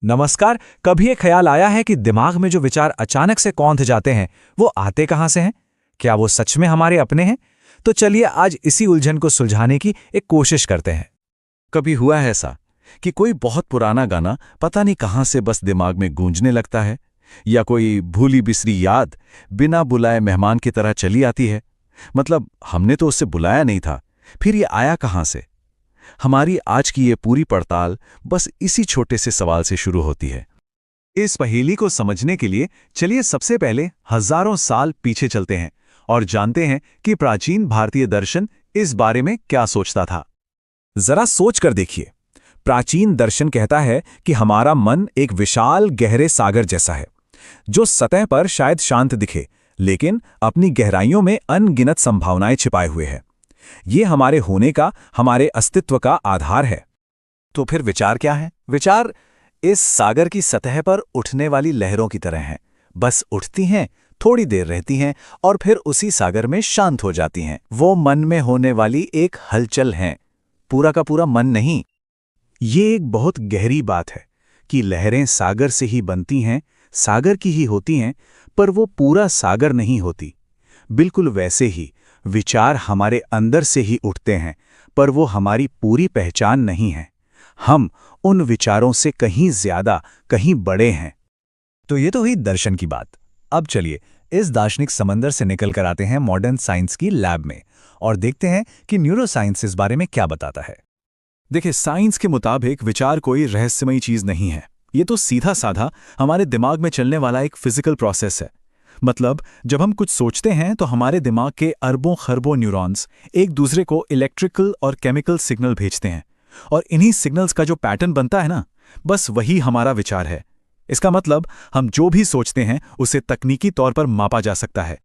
नमस्कार। कभी ये ख्याल आया है कि दिमाग में जो विचार अचानक से कौंध जाते हैं, वो आते कहाँ से हैं? क्या वो सच में हमारे अपने हैं? तो चलिए आज इसी उलझन को सुलझाने की एक कोशिश करते हैं। कभी हुआ है ऐसा कि कोई बहुत पुराना गाना पता नहीं कहाँ से बस दिमाग में गूंजने लगता है, या कोई भूली बिसरी याद बिना बुलाए मेहमान की तरह चली आती है। मतलब हमने तो उससे बुलाया नहीं था, फिर ये आया कहाँ से? हमारी आज की ये पूरी पड़ताल बस इसी छोटे से सवाल से शुरू होती है। इस पहेली को समझने के लिए चलिए सबसे पहले हजारों साल पीछे चलते हैं और जानते हैं कि प्राचीन भारतीय दर्शन इस बारे में क्या सोचता था। जरा सोच कर देखिए। प्राचीन दर्शन कहता है कि हमारा मन एक विशाल गहरे सागर जैसा है, जो सतह पर शायद शांत दिखे, लेकिन अपनी गहराइयों में अनगिनत संभावनाएं छिपाए हुए है। ये हमारे होने का, हमारे अस्तित्व का आधार है। तो फिर विचार क्या है? विचार इस सागर की सतह पर उठने वाली लहरों की तरह हैं। बस उठती हैं, थोड़ी देर रहती हैं और फिर उसी सागर में शांत हो जाती हैं। वो मन में होने वाली एक हलचल है, पूरा का पूरा मन नहीं। ये एक बहुत गहरी बात है कि लहरें सागर से ही बनती हैं, सागर की ही होती हैं, पर वो पूरा सागर नहीं होती। बिल्कुल वैसे ही विचार हमारे अंदर से ही उठते हैं, पर वो हमारी पूरी पहचान नहीं है। हम उन विचारों से कहीं ज्यादा, कहीं बड़े हैं। तो ये तो हुई दर्शन की बात। अब चलिए इस दार्शनिक समंदर से निकल कर आते हैं मॉडर्न साइंस की लैब में और देखते हैं कि न्यूरोसाइंस इस बारे में क्या बताता है। देखिए, साइंस के मुताबिक विचार कोई रहस्यमयी चीज नहीं है। ये तो सीधा साधा हमारे दिमाग में चलने वाला एक फिजिकल प्रोसेस है। मतलब जब हम कुछ सोचते हैं तो हमारे दिमाग के अरबों खरबों न्यूरॉन्स एक दूसरे को इलेक्ट्रिकल और केमिकल सिग्नल भेजते हैं, और इन्हीं सिग्नल्स का जो पैटर्न बनता है ना, बस वही हमारा विचार है। इसका मतलब हम जो भी सोचते हैं उसे तकनीकी तौर पर मापा जा सकता है।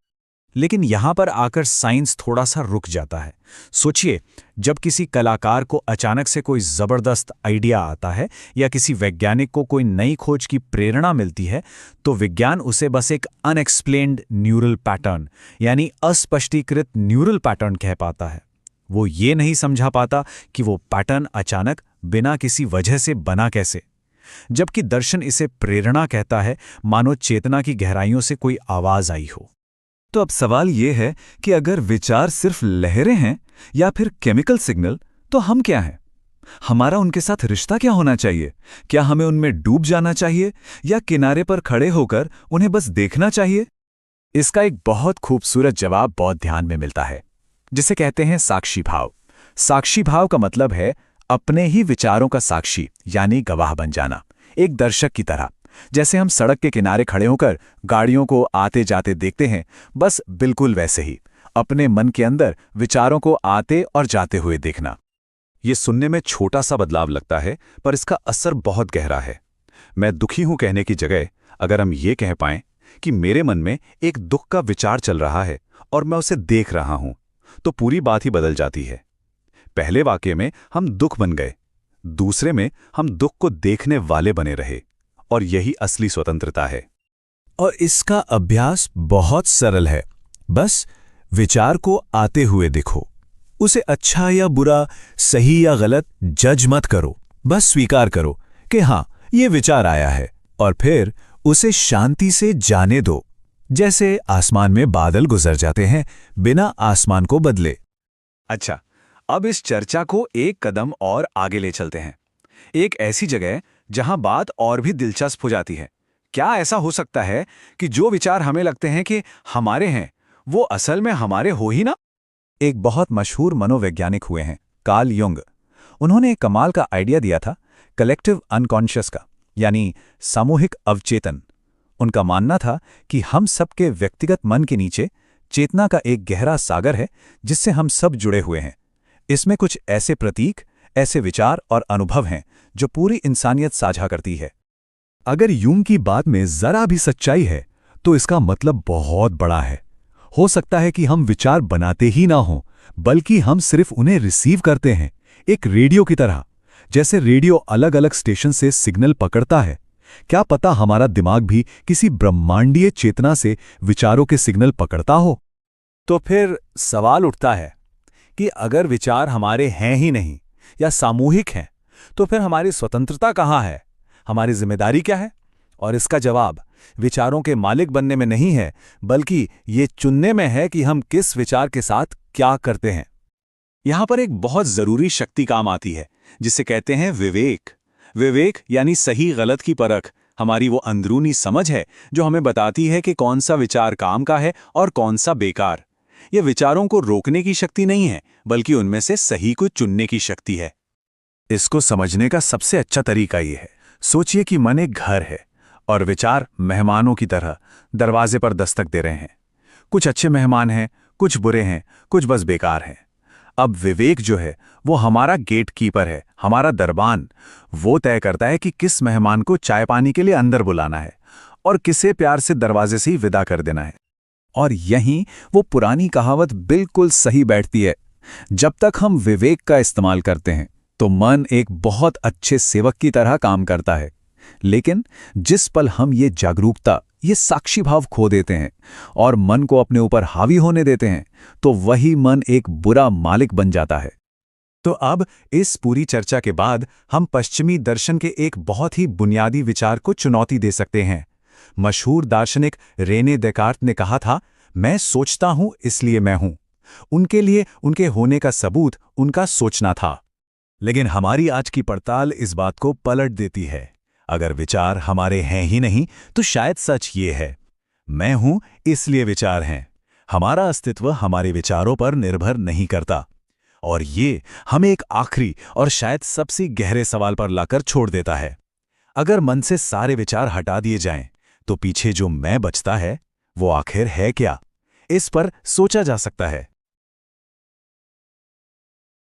लेकिन यहां पर आकर साइंस थोड़ा सा रुक जाता है। सोचिए, जब किसी कलाकार को अचानक से कोई जबरदस्त आइडिया आता है या किसी वैज्ञानिक को कोई नई खोज की प्रेरणा मिलती है, तो विज्ञान उसे बस एक अनएक्सप्लेन्ड न्यूरल पैटर्न, यानी अस्पष्टीकृत न्यूरल पैटर्न कह पाता है। वो ये नहीं समझा पाता कि वो पैटर्न अचानक बिना किसी वजह से बना कैसे। जबकि दर्शन इसे प्रेरणा कहता है, मानो चेतना की गहराइयों से कोई आवाज आई हो। तो अब सवाल ये है कि अगर विचार सिर्फ लहरें हैं या फिर केमिकल सिग्नल, तो हम क्या हैं? हमारा उनके साथ रिश्ता क्या होना चाहिए? क्या हमें उनमें डूब जाना चाहिए या किनारे पर खड़े होकर उन्हें बस देखना चाहिए? इसका एक बहुत खूबसूरत जवाब बहुत ध्यान में मिलता है, जिसे कहते हैं साक्षी भाव। साक्षी भाव का मतलब है अपने ही विचारों का साक्षी, यानी गवाह बन जाना, एक दर्शक की तरह। जैसे हम सड़क के किनारे खड़े होकर गाड़ियों को आते जाते देखते हैं, बस बिल्कुल वैसे ही अपने मन के अंदर विचारों को आते और जाते हुए देखना। ये सुनने में छोटा सा बदलाव लगता है, पर इसका असर बहुत गहरा है। मैं दुखी हूं कहने की जगह अगर हम ये कह पाएं कि मेरे मन में एक दुख का विचार चल रहा है और मैं उसे देख रहा हूं, तो पूरी बात ही बदल जाती है। पहले वाक्य में हम दुख बन गए, दूसरे में हम दुख को देखने वाले बने रहे, और यही असली स्वतंत्रता है। और इसका अभ्यास बहुत सरल है। बस विचार को आते हुए देखो, उसे अच्छा या बुरा, सही या गलत जज मत करो। बस स्वीकार करो कि हां, ये विचार आया है, और फिर उसे शांति से जाने दो, जैसे आसमान में बादल गुजर जाते हैं बिना आसमान को बदले। अच्छा, अब इस चर्चा को एक कदम और आगे ले चलते हैं, एक ऐसी जगह जहां बात और भी दिलचस्प हो जाती है। क्या ऐसा हो सकता है कि जो विचार हमें लगते हैं कि हमारे हैं, वो असल में हमारे हो ही ना? एक बहुत मशहूर मनोवैज्ञानिक हुए हैं, कार्ल युंग। उन्होंने एक कमाल का आइडिया दिया था, कलेक्टिव अनकॉन्शियस का, यानी सामूहिक अवचेतन। उनका मानना था कि हम सबके व्यक्तिगत मन के नीचे चेतना का एक गहरा सागर है, जिससे हम सब जुड़े हुए हैं। इसमें कुछ ऐसे प्रतीक, ऐसे विचार और अनुभव हैं जो पूरी इंसानियत साझा करती है। अगर यूंग की बात में जरा भी सच्चाई है, तो इसका मतलब बहुत बड़ा है। हो सकता है कि हम विचार बनाते ही ना हों, बल्कि हम सिर्फ उन्हें रिसीव करते हैं, एक रेडियो की तरह। जैसे रेडियो अलग अलग स्टेशन से सिग्नल पकड़ता है, क्या पता हमारा दिमाग भी किसी ब्रह्मांडीय चेतना से विचारों के सिग्नल पकड़ता हो। तो फिर सवाल उठता है कि अगर विचार हमारे हैं ही नहीं या सामूहिक हैं, तो फिर हमारी स्वतंत्रता कहाँ है? हमारी जिम्मेदारी क्या है? और इसका जवाब विचारों के मालिक बनने में नहीं है, बल्कि ये चुनने में है कि हम किस विचार के साथ क्या करते हैं। यहां पर एक बहुत जरूरी शक्ति काम आती है, जिसे कहते हैं विवेक। विवेक यानी सही गलत की परख, हमारी वो अंदरूनी समझ है जो हमें बताती है कि कौन सा विचार काम का है और कौन सा बेकार। ये विचारों को रोकने की शक्ति नहीं है, बल्कि उनमें से सही को चुनने की शक्ति है। इसको समझने का सबसे अच्छा तरीका ये है, सोचिए कि मन एक घर है और विचार मेहमानों की तरह दरवाजे पर दस्तक दे रहे हैं। कुछ अच्छे मेहमान हैं, कुछ बुरे हैं, कुछ बस बेकार हैं। अब विवेक जो है वो हमारा गेट कीपर है, हमारा दरबान। वो तय करता है कि किस मेहमान को चाय पानी के लिए अंदर बुलाना है और किसे प्यार से दरवाजे से ही विदा कर देना है। और यहीं वो पुरानी कहावत बिल्कुल सही बैठती है, जब तक हम विवेक का इस्तेमाल करते हैं तो मन एक बहुत अच्छे सेवक की तरह काम करता है। लेकिन जिस पल हम ये जागरूकता, ये साक्षी भाव खो देते हैं और मन को अपने ऊपर हावी होने देते हैं, तो वही मन एक बुरा मालिक बन जाता है। तो अब इस पूरी चर्चा के बाद हम पश्चिमी दर्शन के एक बहुत ही बुनियादी विचार को चुनौती दे सकते हैं। मशहूर दार्शनिक रेने डेकार्त ने कहा था, मैं सोचता हूं इसलिए मैं हूं। उनके लिए उनके होने का सबूत उनका सोचना था। लेकिन हमारी आज की पड़ताल इस बात को पलट देती है। अगर विचार हमारे हैं ही नहीं, तो शायद सच ये है, मैं हूं इसलिए विचार हैं। हमारा अस्तित्व हमारे विचारों पर निर्भर नहीं करता। और ये हमें एक आखिरी और शायद सबसे गहरे सवाल पर लाकर छोड़ देता है। अगर मन से सारे विचार हटा दिए जाएं, तो पीछे जो मैं बचता है वो आखिर है क्या? इस पर सोचा जा सकता है।